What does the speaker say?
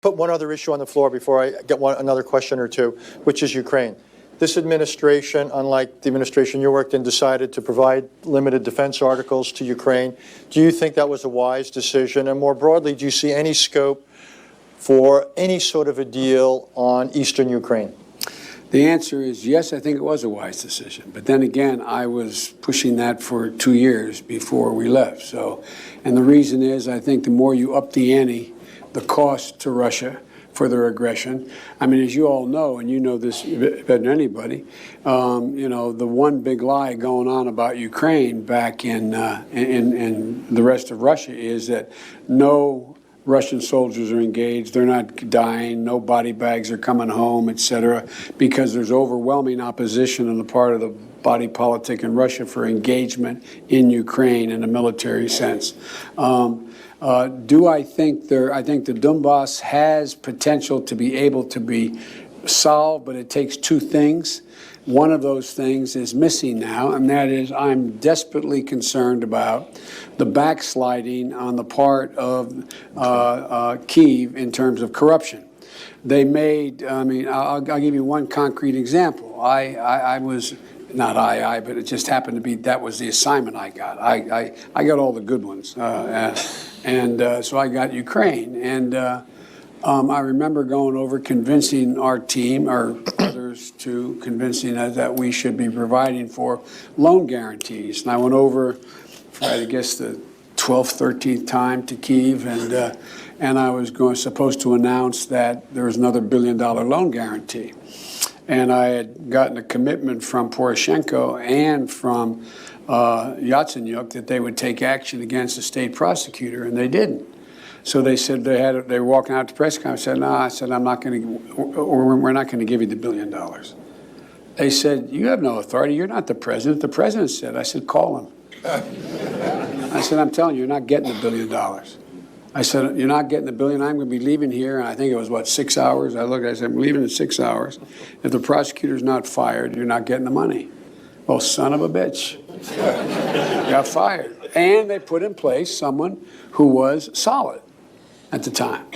put one other issue on the floor before I get another question or two, which is Ukraine. This administration, unlike the administration you worked in, decided to provide limited defense articles to Ukraine. Do you think that was a wise decision? And more broadly, do you see any scope for any sort of a deal on eastern Ukraine? The answer is yes, I think it was a wise decision. But then again, I was pushing that for 2 years before we left. So, and the reason is, I think the more you up the ante, the cost to Russia for their aggression. I mean, as you all know, and you know this better than anybody, you know, the one big lie going on about Ukraine back in the rest of Russia is that no Russian soldiers are engaged, they're not dying, no body bags are coming home, etc., because there's overwhelming opposition on the part of the body politic in Russia for engagement in Ukraine in a military sense. Do I think I think the Donbass has potential to be able to be solved, but it takes two things. One of those things is missing now, and that is I'm desperately concerned about the backsliding on the part of Kyiv in terms of corruption. They made, I mean, I'll give you one concrete example. I was, not but it just happened to be that was the assignment I got. I got all the good ones. So I got Ukraine. And I remember going over convincing our team, or others, to convincing us that we should be providing for loan guarantees. And I went over for, I guess, the 12th, 13th time to Kyiv, and I was supposed to announce that there was another $1 billion loan guarantee. And I had gotten a commitment from Poroshenko and from Yatsenyuk that they would take action against the state prosecutor, and they didn't. So they said they were walking out to press conference. I said, no, I said, I'm not going to, or we're not going to give you the $1 billion. They said, you have no authority. You're not the president. The president said. I said, call him. I said, I'm telling you, you're not getting the $1 billion. I said, you're not getting the $1 billion. I'm going to be leaving here. And I think it was, what, 6 hours? I said, I'm leaving in 6 hours. If the prosecutor's not fired, you're not getting the money. Well, son of a bitch. Got fired. And they put in place someone who was solid at the time.